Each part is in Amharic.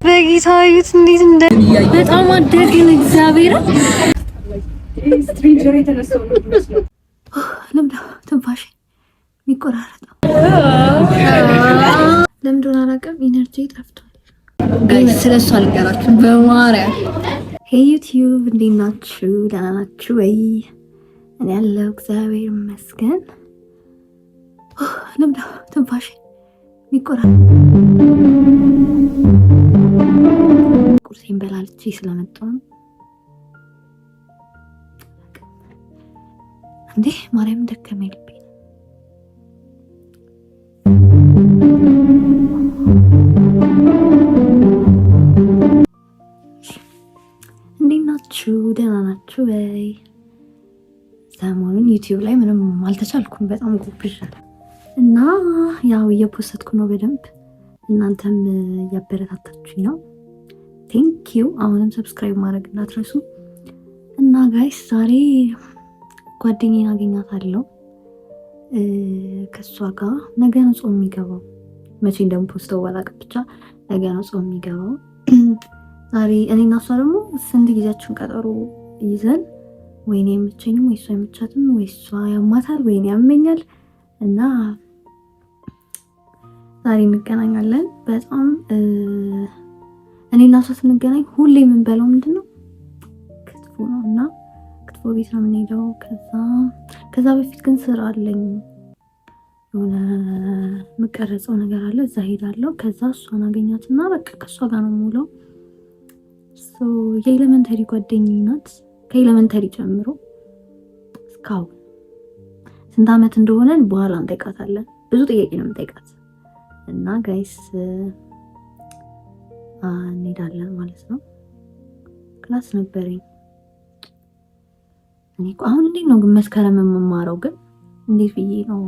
በጌታዩት እንዴት እንደ በጣም አደግን እግዚአብሔር ስትሬንጀር የተነሳው ለምዳ ትንፋሽ የሚቆራረጠው ለምዶን አላውቅም። ኢነርጂ ጠፍቷል ጋይስ። ስለሱ አልቀራችሁ በማርያም። ሄይ ዩቲዩብ እንዴት ናችሁ? ደህና ናችሁ ወይ? እኔ ያለው እግዚአብሔር ይመስገን። ለምዳ ትንፋሽ የሚቆራረጠው ቁርሴን በላልቼ ስለመጣሁ እንዴ ማርያም ደከመኝ ልቤ። እንዴት ናችሁ? ደህና ናችሁ ወይ? ሰሞኑን ዩቲዩብ ላይ ምንም አልተቻልኩም፣ በጣም ጎብዣለሁ እና ያው እየፖስትኩ ነው በደንብ። እናንተም እያበረታታችሁኝ ነው። ቴንክ ዩ። አሁንም ሰብስክራይብ ማድረግ እንዳትረሱ እና ጋይስ ዛሬ ጓደኛዬን አገኛታለሁ። ከሷ ጋር ነገ ነው ጾም የሚገባው። መቼ እንደምፖስተው ባላውቅም ብቻ ነገ ነው ጾም የሚገባው። ዛሬ እኔና እሷ ደግሞ ስንት ጊዜያችን ቀጠሮ ይዘን ወይኔ የምቸኝም ወይ እሷ የምቻትም ወይ እሷ ያማታል ወይኔ ያመኛል እና ዛሬ እንገናኛለን። በጣም እኔና እሷ ስንገናኝ ሁሌ የምንበላው ምንድነው ክትፎ ነው እና ክትፎ ቤት ነው የምንሄደው። ከዛ በፊት ግን ስራ አለኝ፣ የሆነ የምቀረጸው ነገር አለ፣ እዛ ሄዳለሁ። ከዛ እሷን አገኛትና በቃ ከእሷ ጋር ነው የምውለው። የኤሌመንተሪ ጓደኛዬ ናት። ከኤሌመንተሪ ጀምሮ እስካሁን ስንት ዓመት እንደሆነን በኋላ እንጠይቃታለን። ብዙ ጥያቄ ነው የምንጠይቃት እና ጋይስ እንሄዳለን ማለት ነው። ክላስ ነበረኝ እኔ እኮ አሁን እንዴት ነው ግን መስከረም የምማረው? ግን እንዴት ብዬ ነው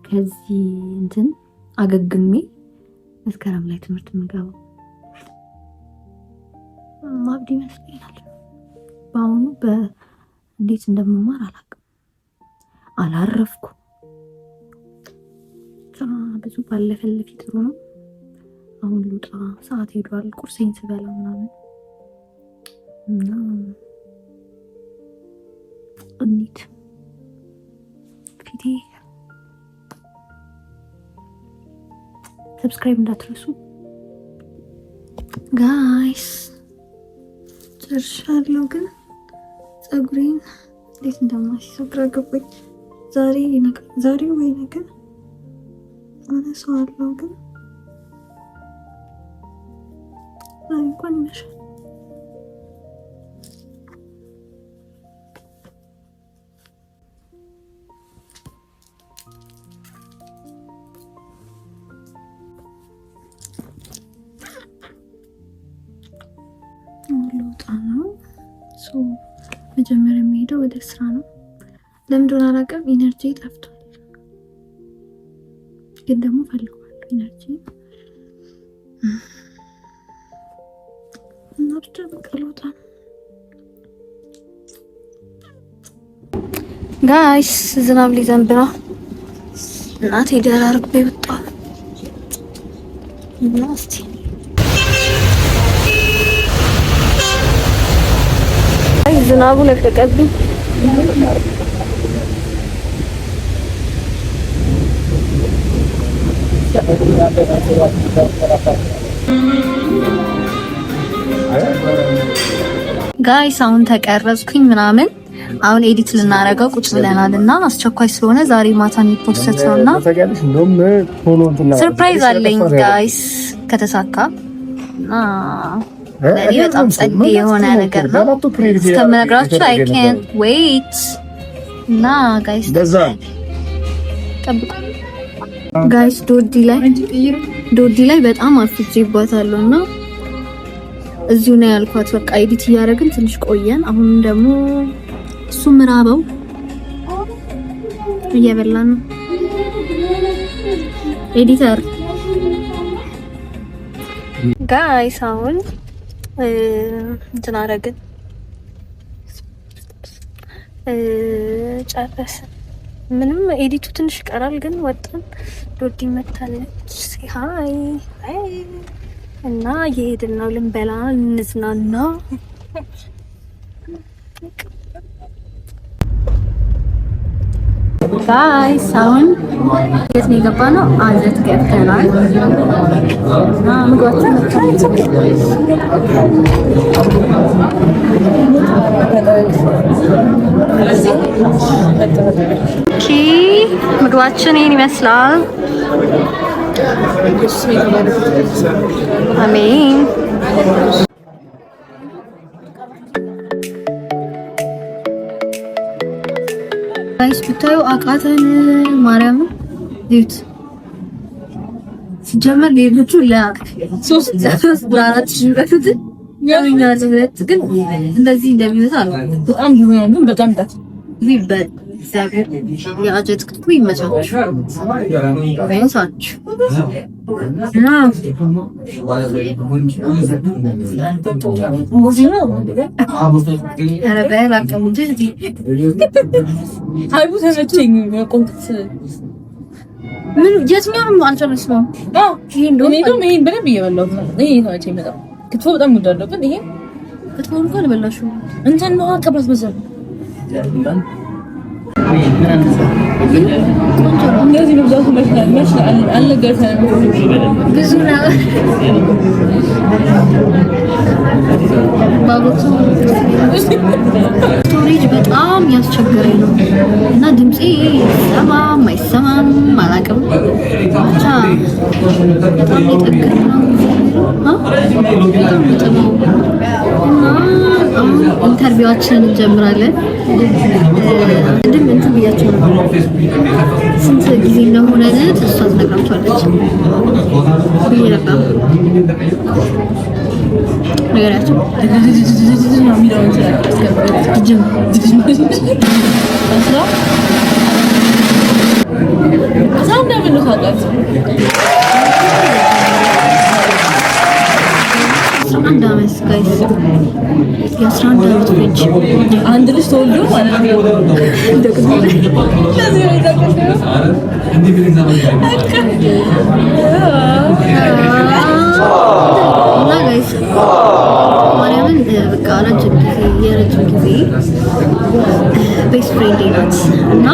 ከዚህ እንትን አገግሜ መስከረም ላይ ትምህርት የምገባው? ማብድ ይመስለኛል። በአሁኑ እንዴት እንደምማር አላውቅም። አላረፍኩ ብዙ ባለፈልፊ ጥሩ ነው። አሁን ልውጣ፣ ሰዓት ሄዷል። ቁርሴን ስበላ ምናምን እና እንዴት ፊቴ ሰብስክራይብ እንዳትረሱ ጋይስ። ጨርሻለሁ፣ ግን ፀጉሬን እንዴት እንደማስይዘው ግራ ገባኝ። ዛሬ ወይ ነገ አነሳዋለሁ፣ ግን ዛሬ እንኳን ይመሻል። መጀመሪያ የሚሄደው ወደ ስራ ነው። ለምንድን አላውቅም፣ ኢነርጂ ጠፍቷል። ግን ደግሞ ፈልገዋለሁ ኢነርጂ እና ብቻ በቃ ልወጣ ነው ጋይስ። ዝናብ ሊዘንብ ነው። እናቴ ደራርቤ ወጣ እና እስቲ ዝናቡ ለቀቀብኝ። ጋይስ አሁን ተቀረጽኩኝ ምናምን። አሁን ኤዲት ልናረገው ቁጭ ብለናል እና አስቸኳይ ስለሆነ ዛሬ ማታ የሚፖስት ነውና ሰርፕራይዝ አለኝ ጋይስ ከተሳካ እና ለኔ በጣም ጸዴ የሆነ ነገር ነው እስከምነግራችሁ አይ ካንት ዌይት እና ጋይስ ጠብቁ ጋይስ። ዶዲ ላይ በጣም አፍጄባታለሁ እና እዚሁ ነው ያልኳት። በቃ ኤዲት እያደረግን ትንሽ ቆየን። አሁን ደግሞ እሱ ምራበው እየበላን ነው። ኤዲተር ጋይስ አሁን እንትን አደረግን ጨረስን። ምንም ኤዲቱ ትንሽ ይቀራል ግን ወጣን። ዶዲ መታለች። ሃይ እና እየሄድን ነው ልንበላ እንዝናና። ጋይስ አሁን የት ነው የገባነው? አዘት ገብተናል እና ምግባችን ምግባችን ይህን ይመስላል። አሜን። ጋይስ ብታዩ አቃተን። ማርያም ዲዩት ሲጀመር ሌሎቹ ለሶስት ለአራት ሺህ በፊት ያኛል ግን እንደዚህ እንደሚመጣ በጣም ይሆናል። ግን በጣም ዳት ሊበል እግዚአብሔር የአጀት ክትኩ ይመቻችሁ ወይንሳችሁ እና ምን የትኛውም አልጨረስነውም። ይሄን በደንብ እየበላሁት ነው። ይሄ ነው የሚመጣው ክትፎ በጣም ወዳለሁ። ግን ይሄ ክትፎ እንኳን አልበላሽም እንትን ነው አቀባስ በዛ እንደዚህ ነው ብዛቱ መስላል አልነገርኩህም። ብዙ ነው ባቦቱ ስቶሬጅ በጣም ያስቸገረኝ ነው እና ድምጼ ይሰማም አይሰማም አላውቅም። ብቻ በጣም ይጠግር ነው እና አሁን ኢንተርቪዋችንን እንጀምራለን። ቅድም እንትን ብያቸው ነው ስንት ጊዜ እንደሆነ እሷ ትነግራቸዋለች ብዬ ነበር። ነገራቸው አንድ አመት ጋይስ የ11 አመት ልጅ አንድ ልጅ ተወልዶ ማለት ነው። እና ጋይስ ማርያምን በቃ የረጅም ጊዜ ቤስት ፍሬንድ ናት እና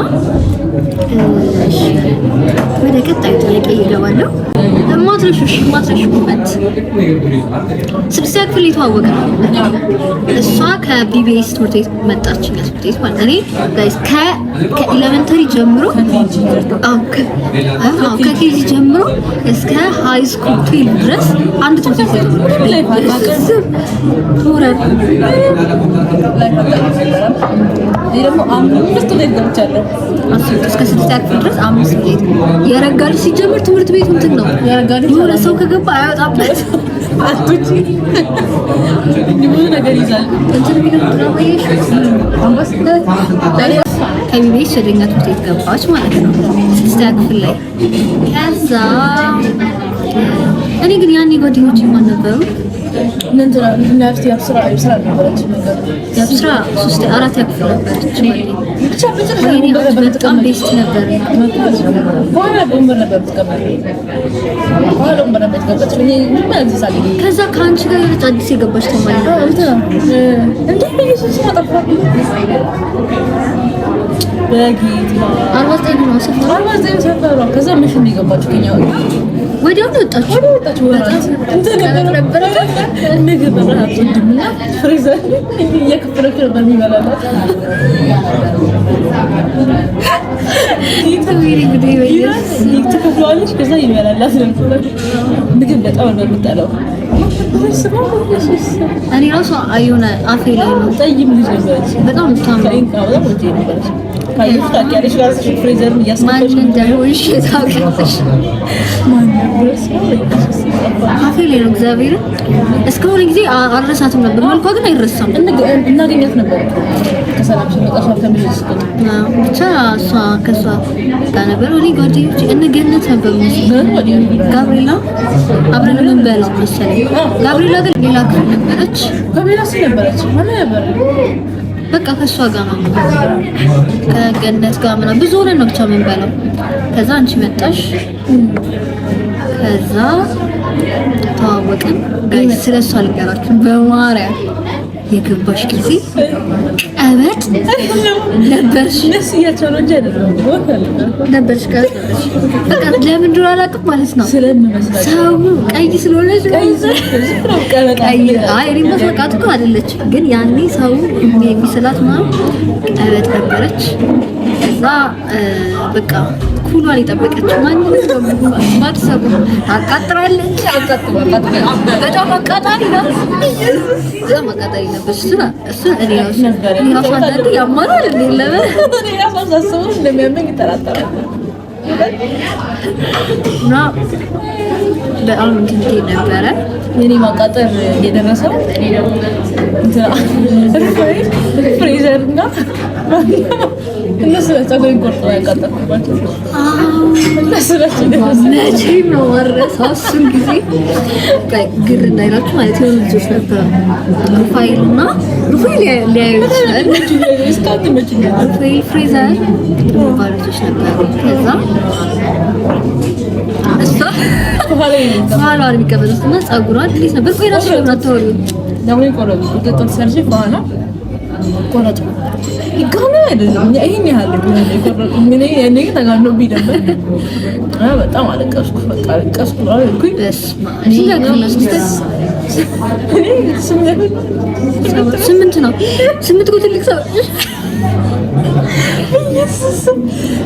ወደ ቀጣዩ ጥያቄ ይገባለሁ። ማትረሹበት ስድስተኛ ክፍል የተዋወቀ ነው። እሷ ከቢቢኤስ ትምህርት ቤት መጣች ትምህርት ቤት ማለት እኔ ጋይስ ከኤሌመንተሪ ጀምሮ ከኬጂ ጀምሮ እስከ ሃይ ስኩል 12 ድረስ አንድ ትምህርት ቤት እስከ ስድስተኛ ክፍል ድረስ 5 ቤት የረጋል። ሲጀምር ትምህርት ቤቱ እንትን ነው የሆነ ሰው ከገባ አይወጣበት አጥቶች ብዙ ነገር ይዛል። እንትን ቢሆን ድራማዬሽ አምባሳደር ከቢቢኤስ ወደኛ ትምህርት ቤት ገባች ማለት ነው ስድስተኛ ክፍል ላይ። ከዛ እኔ ግን ያኔ ጓደኞቼ ማን ነበሩ? እንትና ናፍቲ ያብስራ ነበረች ነገር ያብስራ 3 4 ያክፍል ነበረች ማለት ነው። ብቻ በጣም ቤስት ነበር። በኋላ ቦምበር ነበር ተቀበለ በኋላ ቦምበር ነበር ተቀበለች። ምን ማለት ሳለ ከዛ ካንቺ ጋር የሆነች አዲስ የገባች ተማሪ እንዴ ኢየሱስ ማጠፋ በጌታ 49 ነው ሰፈሩ 49 ሰፈሩ። ከዛ ምሽን የገባች ከኛ ወዲያው ወጣች ነበር ምግብ በራሱ ድምና ፍሪዘር እየከፈለች ነበር የሚበላላት። ይተከፍላለች ከዛ ይበላላት ነበር። ምግብ በጣም ነው የምጠላው። እኔ ራሱ አዩና አፌ ላይ ነው ጠይም ልጅ ነበረች በጣም ነበረች። ካየሽ ታውቂያለሽ ራስሽ ፍሪዘር እያስቀመጥሽ ማን እንደሆንሽ ታውቂያለሽ። ማን ነበር አፌ ላይ ነው እግዚአብሔር እስከሆነ ጊዜ አልረሳትም ነበር። መልኳ ግን አይረሳም። እናገኛት ነበር ከሰላም ሲመጣ ተመልሰሽ ብቻ እሷ ከሷ ጋር ነበር። እኔ ጓደኞቼ እንገነት ነበር ጋብሪላ አብረን እንበላው መሰለኝ። ጋብሪላ ግን ሌላ ክፍል ነበረች። ጋብሪላ ነበረች ማን ነበር በቃ ከሷ ጋር ነው ከገነት ጋር ምናምን ብዙ ሆነን ነው ብቻ የምንበላው። ከዛ አንቺ መጣሽ። ከዛ ተዋወቅን። ስለሷ ልንገራችሁ በማርያም የገባሽ ጊዜ ቀበጥ ነበርሽ ነበርሽ በቃ ለምን እንደሆነ አላውቅም ማለት ነው። ሰው ቀይ ስለሆነች ቀይ እኔማ በቃት እኮ አይደለችም፣ ግን ያኔ ሰው የሚስላት ማለት ቀበጥ ነበረች። እዛ በቃ ኩሏን የጠበቀችው ማድሰቡ አቃጥራለች። በጣም አቃጣሪ ነው። በጣም አቃጣሪ ነበር። እሱ እኔ ራሱ አንዳንዴ ያማራል እና በጣም እንትን ነበረ። የኔ ማቃጠር የደረሰው ፍሬዘር እና እነሱ ፀጉሬን ቆርጠው ያቃጠልኩባቸው መቼም ነው የማልረሳው እሱን ጊዜ። ግር እንዳይላችሁ ማለት የሆኑ ልጆች ነበሩ ሩፋኤል ሊያዩ ይችላል። ሩፋኤል ፍሬዘር የሚባሉ ልጆች ነበሩ። ከዛ እሷ በኋላ የሚቀበሉት እና ፀጉሯን እንዴት ነበር? ቆይ እራስሽ ለምን አታወሪው? ደግሞ ይቆረጡ ቁጥጥር ሰርሽ በኋላ ቆረጡ ይጋና አይደለም ይሄን ያህል ይቆረጡ ምን ያኔ ተጋኖብኝ ነበር። በጣም አለቀስኩ። በቃ አለቀስኩ አልኩኝ። ስምንት ነው። ስምንት እኮ ትልቅ ሰው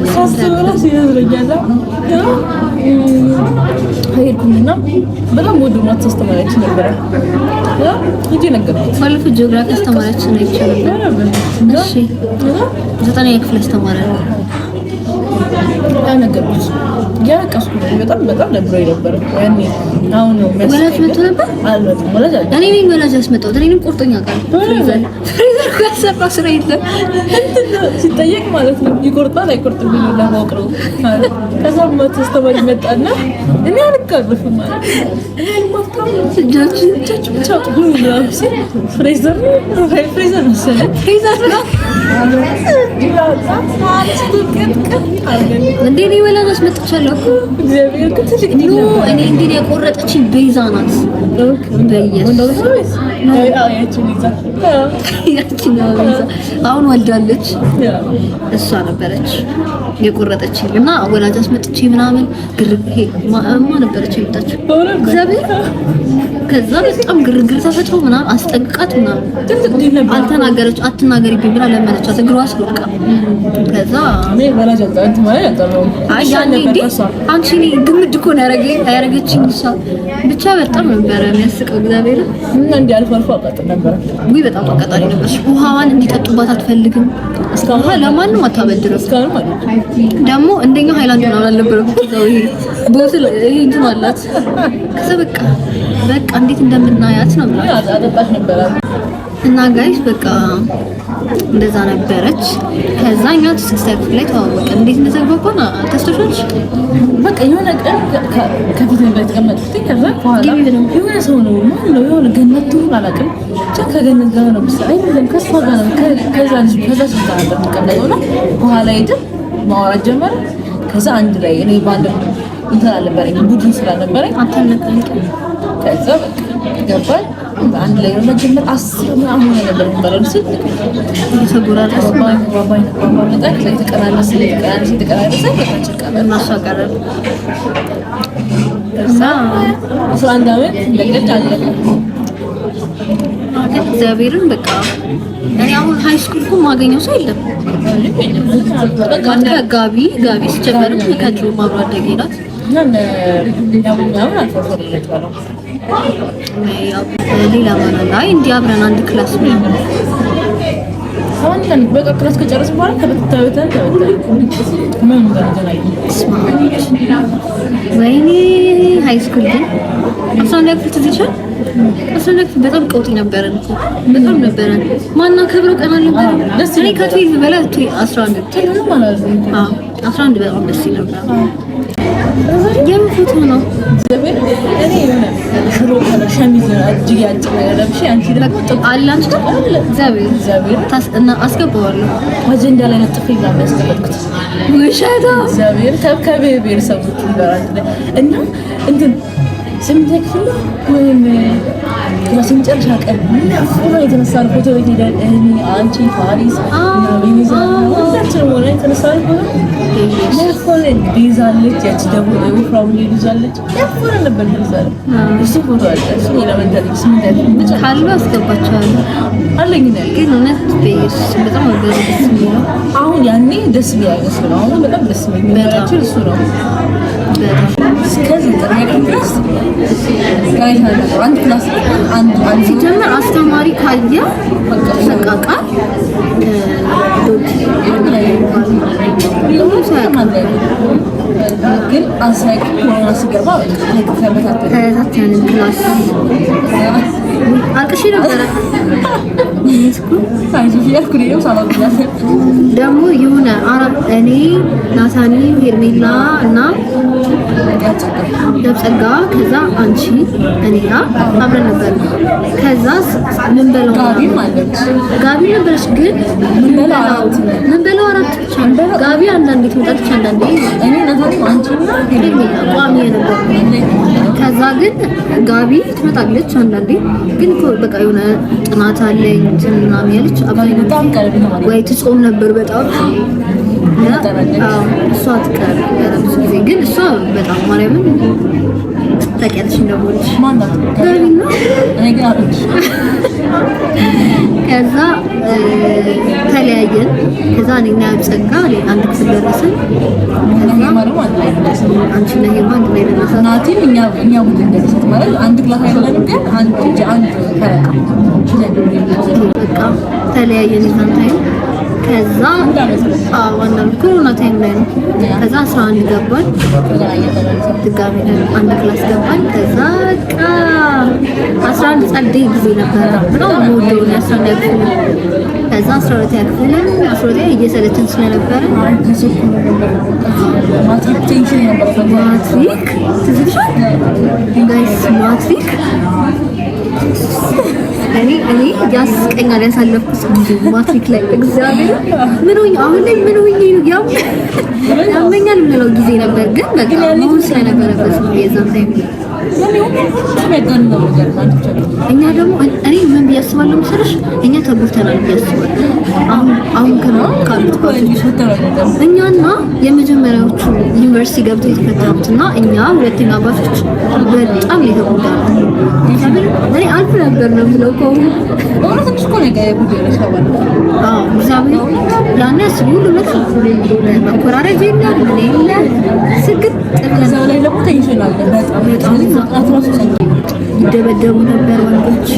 ሳስበው ሲያዝረኛል። ሄድኩኝና በጣም ወደ ማት አስተማሪያችን ነበር እንጂ ነገርኩት። ባለፈው ጂኦግራፊ አስተማሪያችን ነው ይችላል። እሺ 9ኛ ክፍል አስተማሪ ነው ነገርኩት። ያለቀስኩ በጣም ነበር ነበር ያኔ። አሁን ነው ወላጅ መጥቶ ነበር አልመጣም። እኔ ነኝ ወላጅ ያስመጣሁት። እኔንም ቆርጦኛ ቃል ፍሬዘር ከሰፋ ስራ የለም ሲጠየቅ ማለት ነው ይቆርጣል አይቆርጥም ብሎ ለማወቅ ነው። ከዛ ማት አስተማሪ መጣና እኔ አልቀርፍም ማለት እኔ አልማታም ጃጅ ብቻ ሁሉ ፍሬዘር መሰለኝ ፍሬዘር ነው እንዴ ነው ወላጅ አስመጥቻለሁ እኮ እግዚአብሔር ክትልቅ ነው። እኔ እንዴ የቆረጠችኝ ቤዛ ናት። አሁን ወልዳለች። እሷ ነበረች የቆረጠችኝ እና ወላጅ አስመጥቼ ምናምን ግርግር ማማ ነበረች የመጣችው እግዚአብሔር። ከዛ በጣም ግርግር ተፈጥሮ ምናምን አስጠንቅቃት ምናምን አልተናገረች። አትናገሪብኝ ብላ ለመነቻት እግሯ አስወድቃ። ከዛ ወላጅ አጣንት ማለት ነው አንቺ ግምድ እኮ ነው ያረገችኝ እሷ ብቻ። በጣም ነበረ የሚያስቀው እግዚአብሔር። እና እንዴ አልፎ አቃጠል ነበር ወይ በጣም አቃጣሪ ነበር። ውሃዋን እንዲጠጡባት አትፈልግም። ውሃ ለማንም አታበድረው። እስካሁን ማለት ደግሞ እንደኛ ሃይላንድ ነው አልነበረም። ይሄ ቦትል ይሄ እንትን አላት። ከዛ በቃ እንዴት እንደምናያት ነው ማለት አጠጣሽ ነበር እና ጋይስ በቃ እንደዛ ነበረች። ከዛኛ ስክስተር ላይ ተዋወቀን። እንዴት እንደተግባባን ተስተሻለሽ? በቃ የሆነ ቀን ከፊት ነበር የተቀመጥኩት። ከዛ በኋላ የሆነ ሰው ነው ማለት ነው የሆነ ገነት ነው አላውቅም። ብቻ ከገነት ጋር ነው መሰለኝ አይደለም ከሷ ጋር ነው ከዛ ሰው ጋር ተቀመጠውና በኋላ ሄደን ማውራት ጀመረ። ከዛ አንድ ላይ እኔ ባንድ እንትን አልነበረኝ ቡድን ስላልነበረኝ አታነቀኝ። ከዛ በቃ ገባል አንድ ላይ ነው ጀመር 10 ምናምን ነበር ማለት ነው። ተጎራረስ ባባይ በጣም የተቀራረሰ እናሷ ቀረብ እዛ 11 አመት እንደገና አለቀ። እግዚአብሔርን በቃ እኔ አሁን ሃይ ስኩል እኮ ማገኘው ሰው የለም። በቃ ጋቢ ሲጀመርም ከድሮ ማብሮ አደጌ ናት። ሌላ ማለት አይ እንዲህ አብረን አንድ ክላስ ነው አሁን በቃ ክላስ ከጨረስን በኋላ ተበታተን ምን እንደሆነ ወይኔ ሃይ ስኩል ግን አሳን ያክል ትዝቻል። አሳን ያክል በጣም ቀውጢ ነበረን እኮ በጣም ነበረን። ማና ከብሮ ቀን አልነበረ ደስ እኔ ከትዌልቭ በላይ 11 ማለት ነው 11 በጣም ደስ ነበር። የምን ፎቶ ነው? እኔ የሆነ ሽሮ ከለር ሸሚዝ እጅግ ያጭር ነገር ለብሼ አንቺ ደግሞ አላንቺ እግዚአብሔር እና አስገባዋለሁ አጀንዳ ላይ ነጥፌ ጋር ያስቀመጥኩት ወሻታ እግዚአብሔር ከብሔረሰቦች ጋር እና እንትን ስምንተኛ ክፍል ወይም የመጨረሻ ቀን የተነሳን ፎቶ ቤት ሄደን እኔ አንቺ ፋሪስ እና ቤዛ ሁላችንም ሆነ የተነሳን ፎቶ ለፎን ዲዛለች ያቺ ደግሞ ወፍራም ዲዛለች ለፎን ነበር ተነሳን። እሱ ፎቶ አለ እሱ ኤሌመንታሪ ስምንተኛ ካሉ አስገባቸዋለሁ አለኝ ግን እውነት በጣም ወደ ደስ የሚለው አሁን ያኔ ደስ የሚያገስ ነው። አሁን በጣም ደስ የሚያገስ እሱ ነው። እስከዚህ ድረስ ጋይስ ነው አንድ ክላስ አንድ ሲጀምር አስተማሪ ካየ በቃ ግን አሳይክ ወራ ሲገባ ተከታተልን ክላስ አልቅሽ ነበረ ደግሞ የሆነ እኔ ናታኒ ሄርሜላ እና ደብጸጋ ከዛ አንቺ እኔና አብረን ነበር። ከዛ ምን በለው ጋቢ ነበረች ግን ምን በለው አራት ብቻ ጋቢ አንዳንዴ ትመጣለች አንዳንዴ እኔ ናታኒ አንቺ እና ሄርሜላ ቋሚ ነበር። ከዛ ግን ጋቢ ትመጣለች አንዳንዴ ግን በቃ የሆነ ጥናት አለኝ ምናምን ያለች በጣም ቀርብ ነው ወይ ትጾም ነበር በጣም እሷ ትቀር ብዙ ጊዜ ግን እሷ በጣም ማርያምን ታውቂያለሽ እንደሞልሽ ማንዳት ጋቢና እኔ ግን አጥንሽ ከዛ ተለያየን። ከዛ እኔና ጸጋ አንድ ክፍል ደረስን። ከዛ ማለት አንቺ እና ሄማ አንድ ላይ ደረስን። ናቲም እኛ ቡድን ደረስን ማለት አንድ ክላስ አይደለም ግን አንድ ፈረቃ በቃ ተለያየን ይዛን ታይም ከዛ ዋና ኮሮና ታይም ላይ ነው። ከዛ 11 ገባን ድጋሚ አንድ ክላስ ገባን። ከዛ በቃ 11 ጸደይ ጊዜ ነበረ ነው ሞዴው ነው 11 ክፍል። ከዛ 12 ክፍል 12 እየሰለችን ስለነበረ ማትሪክ ቴንሽን ነበር። ማትሪክ ትዝልሻል ጋይስ ማትሪክ እኔ ያስቀኛል ያሳለፍኩት ጊዜ ማትሪክ ላይ እግዚአብሔር ምን ሆኜ አሁን ላይ ምን ሆኜ ነው ያመኛል የምለው ጊዜ ነበር። ግን በቃ መሆን ስለነበረበት ነው የዛን ታይም እኛ ደግሞ እኔ ምን ብያስባለሁ መሰለሽ እኛ ተጎድተናል ብያስባለሁ። አሁን ካሉት እኛና የመጀመሪያዎቹ ዩኒቨርሲቲ ገብተው የተፈተኑትና እኛ ሁለተኛ አባቶች በጣም የተጎዳነው እኔ አልፍ ነበር ነው የምለው ከሆነ ትንሽ እኮ ነገር እግዚአብሔር ያኔ ሁሉ ነገር መኮራረጅ የለም ምን የለ ስግጥ ከዛው ላይ ደግሞ ቴንሽን አለ በጣም ይደበደቡ ነበር ወንዶች።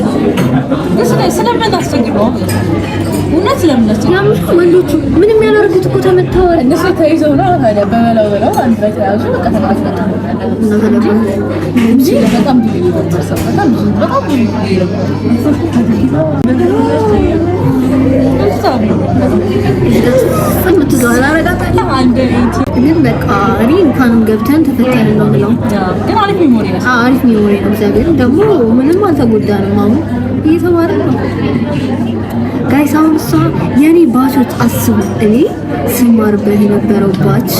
ስለምን አስቸግረው እውነት ስለምን አስቸግረው ወንዶቹ ምንም ያላረጉት እኮ ተመተዋል። እነሱ ተይዘው ነው ታዲያ በበለው አንድ ላይ ተያዙ በቃ ተቃጥለው እንጂ በጣም ግን በቃ እኔ እንኳንም ገብተን ተፈተንን ነው የምለው። ግን አሪፍ ሚሞሪ ነው። አሪፍ ሚሞሪ ነው። እግዚአብሔር ደግሞ ምንም አልተጎዳንም። አሁን እየተማርን ነው ጋይስ። አሁን እሷ የኔ ባቾች አስቡ። እኔ ስማርበት የነበረው ባች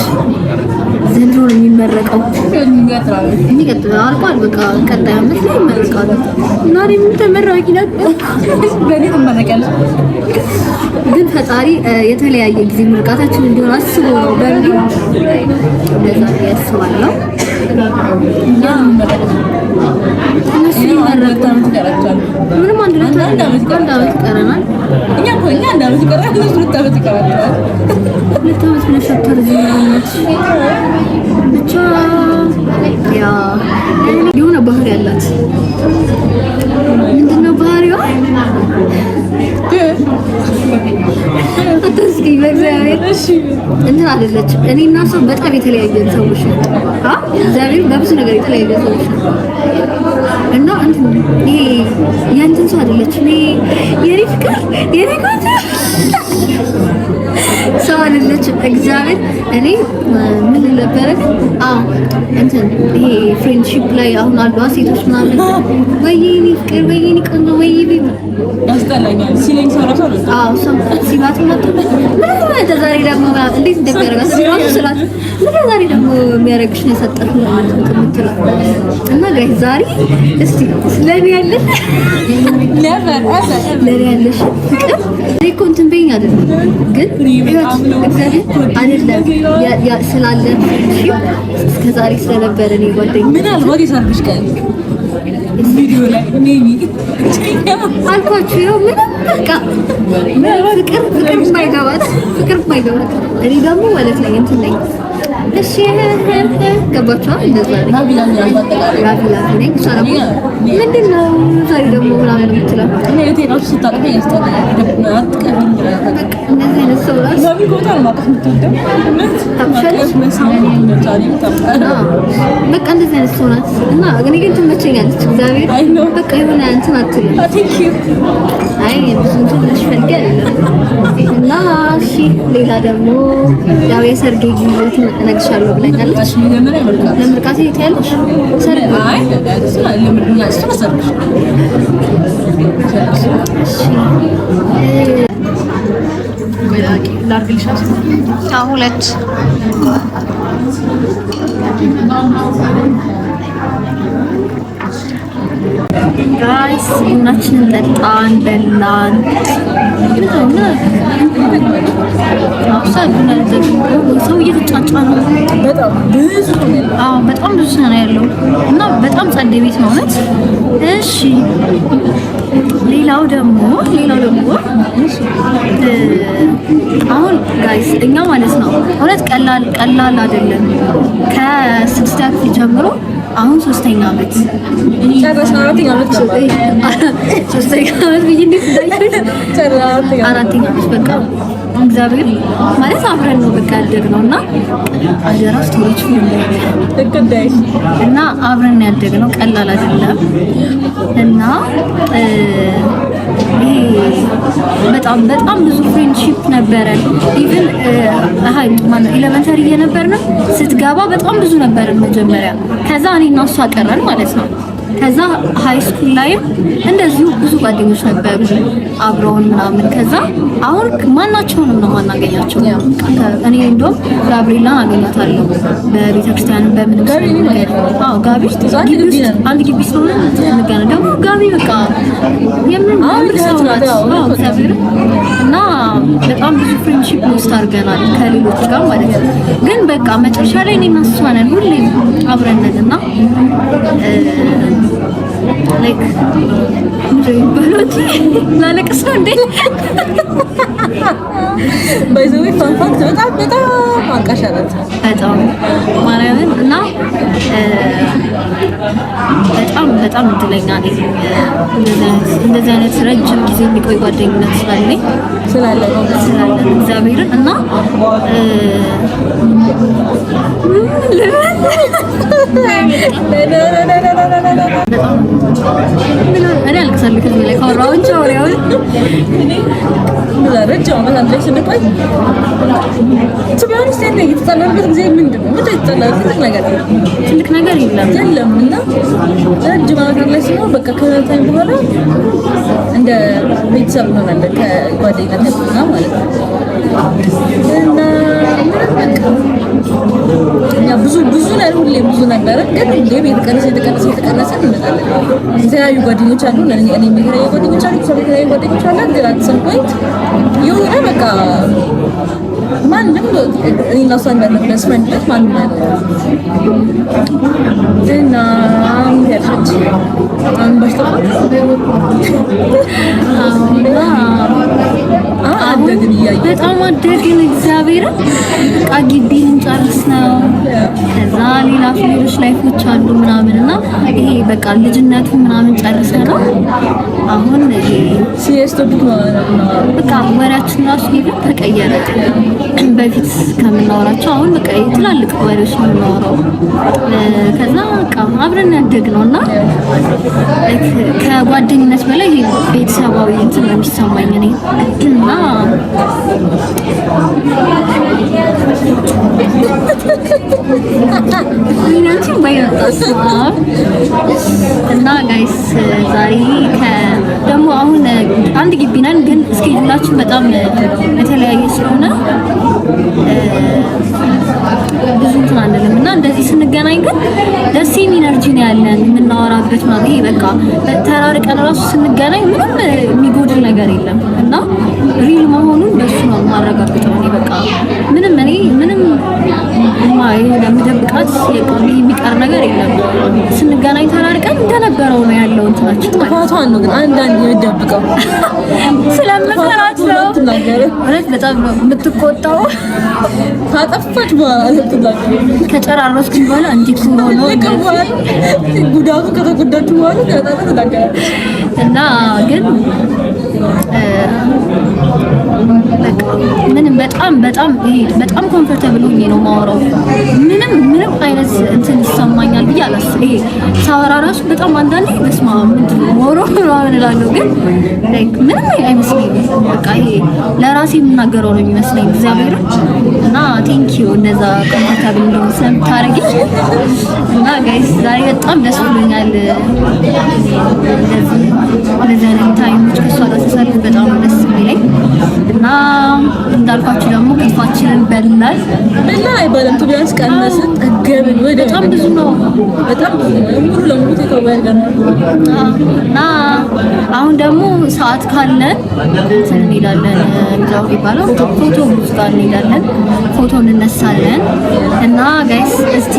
ዘንድሮ ነው የሚመረቀው። የሚቀጥለው አልቋል። በቃ ቀጣይ ዓመት ላይ ይመረቃሉ እና እኔም ተመራቂ ናት። በእኔ ትመረቂያለሽ። ግን ፈጣሪ የተለያየ ጊዜ ምርቃታችን እንዲሆን አስቦ ነው በሚል እንደዛ ያስባለሁ። እነሱ ይመረቃሉ። ምንም አንድ ዓመት ይቀረናል። እኛ አንድ ዓመት ይቀረናል። እነሱ 2 ዓመት ይቀራቸዋል። 2 ዓመት ብለሽ አታርዝሚያለሽ። ብቻ ያ የሆነ ባህሪ ያላት ምንድነው ባህሪዋ? አትስቂ በእግዚአብሔር እንትን አይደለችም። እኔ እና እሷ በጣም የተለያየን ሰዎች ነው። እግዚአብሔር በብዙ ነገር የተለያየን ሰዎች ነው እና እንትን ይሄ የእንትን ሰው አይደለችም። የኔ ፍቅር የኔ ቆንጆ ሰው አይደለችም። እግዚአብሔር እኔ ምን ነበረ እንትን ይሄ ፍሬንድሺፕ ላይ አሁን አሉ ሴቶች ምናምን ወይኔ ፍቅር ወይኔ ቆንጆ ወይኔ ያስጠላኛል ሲለኝ ሰው ራሱ ሰው ሲባት መጥቶ ምን ዛሬ ደግሞ እንዴት እንደሚያደርጋት ሲራሱ ስላት ምን ዛሬ ደግሞ የሚያደርግሽ ነው የሰጠት ነው የምትለው እና ጋር ዛሬ እስቲ ስለኔ ያለ never ever ለኔ ያለሽ ፍቅር ኮንትን በይኝ አይደለም ግን አይደለም ስላለ እስከ ዛሬ ስለነበረ ነው ጓደኛ ምናልባት የሰርግሽ ቀን ቪዲዮ ላይ ሜቢ አልኳችሁ ነው ምንም በቃ ፍቅር የማይገባት እኔ ደግሞ ማለት ነው እንትን ነኝ እሺ ገባችኋ እንደዛ ምንድን ነው ዛሬ ደግሞ ምናምን የምትለው እኔ ራሱ ስታቅፈኝ ያስጠላል እንደዚህ አይነት ሰው ራሱ በቃ እንደዚህ አይነት ሰው ናት እና እኔ ግን ትመቸኛለች እግዚአብሔር በቃ የሆነ እንትን አትልም አይ ብዙ ትንሽ ፈልጌ አይደለም እና እሺ ሌላ ደግሞ ያው የሰርጌ ጊዜ እነግርሻለሁ ብለኛለች ለምርቃት ትያለሽ ሰርግ አይ ለምርቃት ሰርግ ላርግልሻት ሁለት ጋይስ ቡናችንን ጠጣን በላን ሰው እየተጫጫ ነው በጣም ብዙ ሰው ነው ያለው እና በጣም ጸዴ ቤት ነው እውነት እሺ ሌላው ደግሞ አሁን ጋይስ እኛ ማለት ነው እውነት ቀላል አይደለም ከ6 ክፍል ጀምሮ አሁን 3ኛ ዓመት ጨረስ 4ኛ ዓመት ብዬ እንዴት እንዳይሆን 4ኛ ዓመት በቃ እግዚአብሔር ማለት አብረን ነው በቃ ያደግነው እና አደራ ስቶሪች እና አብረን ያደግነው ቀላል አይደለም እና በጣም ብዙ ፍሬንድሺፕ ነበረ ኢቭን ኤሌመንተሪ እየነበርን ስትገባ በጣም ብዙ ነበርን መጀመሪያ ከዛ እኔና እሷ ቀረን ማለት ነው ከዛ ሃይ ስኩል ላይም እንደዚሁ ብዙ ጓደኞች ነበሩ አብረውን ምናምን ከዛ አሁን ማናቸውንም ነው ማናገኛቸው እኔ እንደውም ጋብሪላን አገኛታለሁ በቤተክርስቲያን በምንም ጋቢ አንድ ግቢ ስለሆነ እንገናኝ ደግሞ ጋቢ በቃ የምን ሰው ናት እና በጣም ብዙ ፍሬንድሺፕ ውስጥ አድርገናል ከሌሎች ጋር ማለት ነው ግን በቃ መጨረሻ ላይ እኔና እሷ ነን ሁሌም አብረን ነን እና like በሎቲ ላለቅስ ነው እንዴ ባይዘው ፋንፋክት በጣም አቃሻላት በጣም ማርያምን እና በጣም እድለኛ ነኝ እንደዚህ አይነት ረጅም ጊዜ የሚቆይ ጓደኝነት ስላለ እግዚአብሔርን እና እኔ አልቅሳለሁ ከዚህ ላይ ካወራሁኝ ወሬውን ረጅም ዓመት አንድ ላይ ስንቆይ ትቢያንስ እንደ የተጣላንበት ጊዜ ምንድን ነው ትልቅ ነገር የለም እና ረጅም ዓመት አንድ ላይ ስንሆን በቃ ከታይም በኋላ እንደ ቤተሰብ እንሆናለን ከጓደኝነት ጋር ማለት ነው እና እኛ ብዙ ነገር ሁሌ ብዙ ነገር ግን እንደ የተቀነሰ እንመጣለን የተለያዩ ጓደኞች አሉ እኔ የተለያዩ ጓደኞች አሉ ሰው የተለያዩ ጓደኞች አሉ ግን at some point የሆነ በቃ ማንም እኔና እሷ እንዳለበት ፍሬንድነት ማንም እና ያለች አንባሽታ አደግን እያየሁ በጣም አደግን እግዚአብሔርን በቃ ግቢ ልንጨርስ ነው ከዛ ከዛ ሌሎች ላይፎች አሉ ምናምን እና ይሄ በቃ ልጅነቱ ምናምን ጨርሰናል። አሁን ይሄ ሲስተም በቃ ወሬያችን ራሱ ይሄ ተቀየረ። በፊት ከምናወራቸው አሁን በቃ ትላልቅ ወሬዎች ነው የምናወራው። ከዛ በቃ አብረን ያደግነው እና ከጓደኝነት በላይ ይሄ ቤተሰባዊ እንትን ነው የሚሰማኝ እኔ እና እና ጋይስ ዛሬ ደግሞ አሁን አንድ ግቢ ነን፣ ግን እስኬጁላችን በጣም የተለያየ ስለሆነ ብዙ እንትን አንልም እና እንደዚህ ስንገናኝ ግን ደስ የሚል ኢነርጂ ነው ያለን የምናወራበት ማለት ይሄ በቃ ተራርቀን ራሱ ስንገናኝ ምንም የሚጎድል ነገር የለም እና ሪል መሆኑን በሱ ነው የማረጋግጠው። እኔ በቃ ምንም ለምደብቃት የሚቀር ነገር የለም። ስንገናኝ ተራርቀን እንደነበረው ነው ያለው እንትናችን ማለት ነው። ፋቷን ነው ግን አንዳንድ የምደብቀው ስለምፈራት ነው። ማለት በጣም ነው የምትቆጣው። ካጠፋች በኋላ ከጨራረስኩኝ በኋላ እንዲህ ሆኖ ጉዳቱ ከተጎዳችሁ በኋላ ታጠፋለች እና ግን ምንም በጣም ኮምፎርታብል ሆኜ ነው የማወራው። ምንም አይነት እንትን ይሰማኛል ብዬ አላስብም። ይሄ ሳወራ ራሱ በጣም አንዳንዴ በስማ ምንድን ነው ሞሮ እላለሁ፣ ግን ምንም አይመስለኝም። በቃ ይሄ ለራሴ የምናገረው ነው የሚመስለኝ እግዚአብሔር እና ቴንክ ዩ እንደዛ ኮምፎርታብል እንደሆነ ስለምታረጊኝ እና ጋይስ ዛሬ በጣም ደስ ብሎኛል። እንደዚህ አይነት ታይሞች ከሷ ጋር ተሳልፍ በጣም ደስ የሚለኝ እና እንዳልኳችሁ ደግሞ ክትፋችንን በላን አይባልም ቱ ቢያንስ ቀነስን ጠገብን ወይ በጣም ብዙ ነው ሙሉ ለሙሉ ተከባይ ጋር እና አሁን ደግሞ ሰዓት ካለን እንትን እንሄዳለን ምንድነው የሚባለው ፎቶ ቡዝ ጋር እንሄዳለን፣ ፎቶ እንነሳለን። እና ጋይስ እስቲ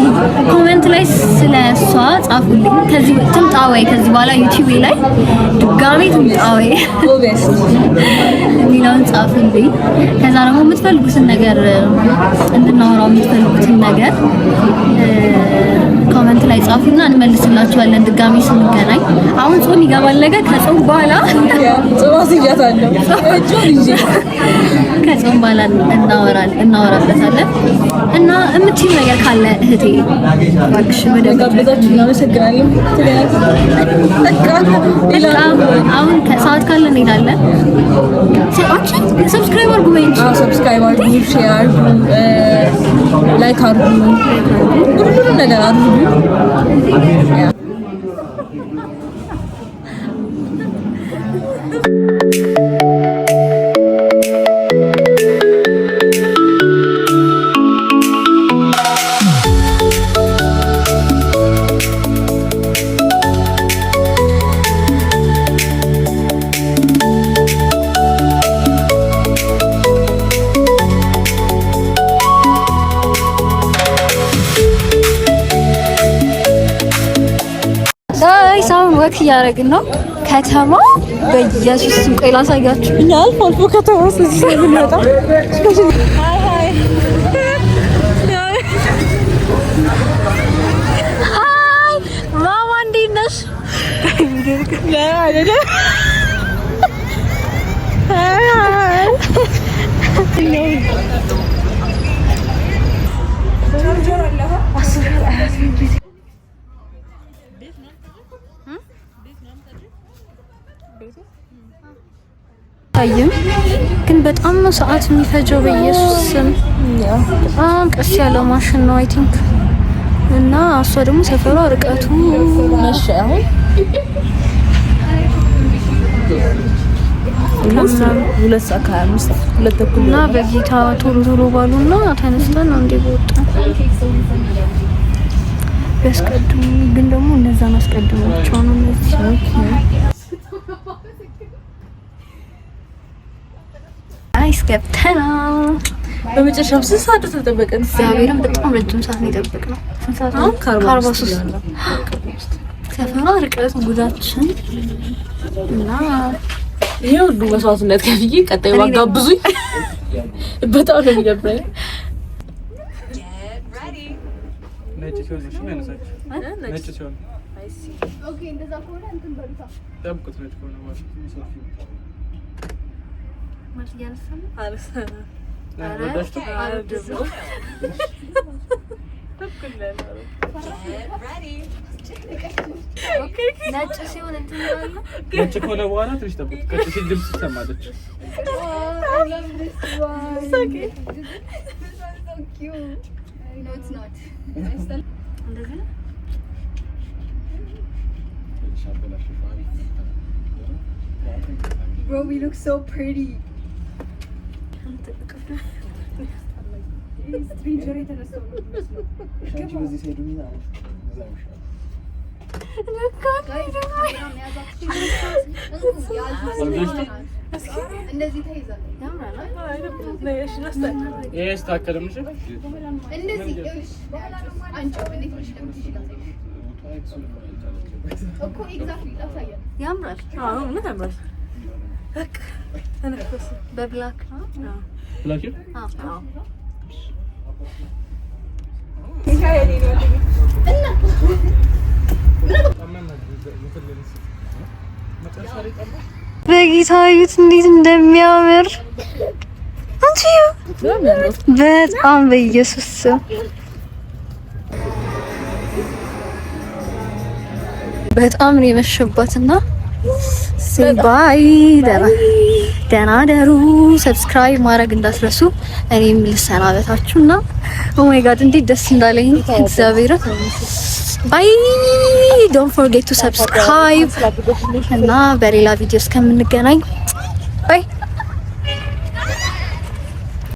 ኮሜንት ላይ ስለሷ ጻፉልኝ። ከዚህ ትምጣ ወይ ከዚህ በኋላ ዩቲዩብ ላይ ድጋሜ ትምጣ ወይ የሚለውን ጻፉልኝ። ከዛ ደግሞ የምትፈልጉትን ነገር እንድናወራው የምትፈልጉትን ነገር ኮሜንት ላይ ጻፉና እንመልስላችኋለን ድጋሜ ስንገናኝ። አሁን ጾም ይገባል ነገ። ከጾም በኋላ ከጾም በኋላ እናወራበታለን። እና የምትይው ነገር ካለ እህቴ እባክሽ በደጋበዛችሁ እናመሰግናለን። አሁን ከሰዓት ካለ እንሄዳለን። ሰብስክራይብ አድርጉ፣ ሰብስክራይብ አድርጉ፣ ሼር አድርጉ፣ ላይክ አድርጉ፣ ሁሉንም ነገር አድርጉ። አሁን ወክ እያደረግን ነው ከተማ። በኢየሱስ ስም ቆይ ላሳያችሁ። እኛ አልፎ ከተማ ስለምንመጣ ሃይ ማማ እንዴት ነሽ? ታየም ግን በጣም ነው ሰዓት የሚፈጀው። በኢየሱስ ስም በጣም ቀስ ያለው ማሽን ነው አይ ቲንክ። እና እሷ ደግሞ ሰፈሯ ርቀቱ መሸ አሁን ሁለት ሰዓት ከ25 ሁለት ተኩል እና በጌታ ቶሎ ባሉና ተነስተን ነው እንደ ወጣ ያስቀድሙ። ግን ደግሞ እነዛን አስቀድሟቸው ነው እነዚህ ገብተናል። በመጨረሻም ስንት ሰዓት ተጠበቀን? እግዚአብሔርን በጣም ረጅም ሰዓት ነው የጠበቅነው። ስንት ሰዓት ነው? 43 ሰፈራ ርቀት ጉዳችን እና ይሄ ሁሉ መስዋዕትነት ከፍዬ ቀጣይ ዋጋብዙኝ በጣም ነው የሚደብረኝ። ሲሆን ነው የሚያነሳቸው። ነጭ ሲሆን ኦኬ እንደዛ ከሆነ እንትን በሉታ ጠብቁት። ነጭ ከሆነ ማለት ያነሳል አልሰራ ወዳችሁ ነጭ ሲሆን እንትን ይላል። ነጭ ከሆነ በኋላ ትንሽ ጠብቁት። ቀጭ ሲል ድምፅ ትሰማለች። Bro, we look so pretty. በብላክ ብላክ በጌታ እዩት እንዴት እንደሚያምር አንቺ በጣም በኢየሱስ በጣም ነው የመሸባትና ባይ ደህና ደሩ። ሰብስክራይብ ማድረግ እንዳትረሱ። እኔም ልሰናበታችሁና ኦ ማይ ጋድ እንዴት ደስ እንዳለኝ እግዚአብሔር። ባይ ዶንት ፎርጌት ቱ ሰብስክራይብ እና በሌላ ቪዲዮ እስከምንገናኝ ባይ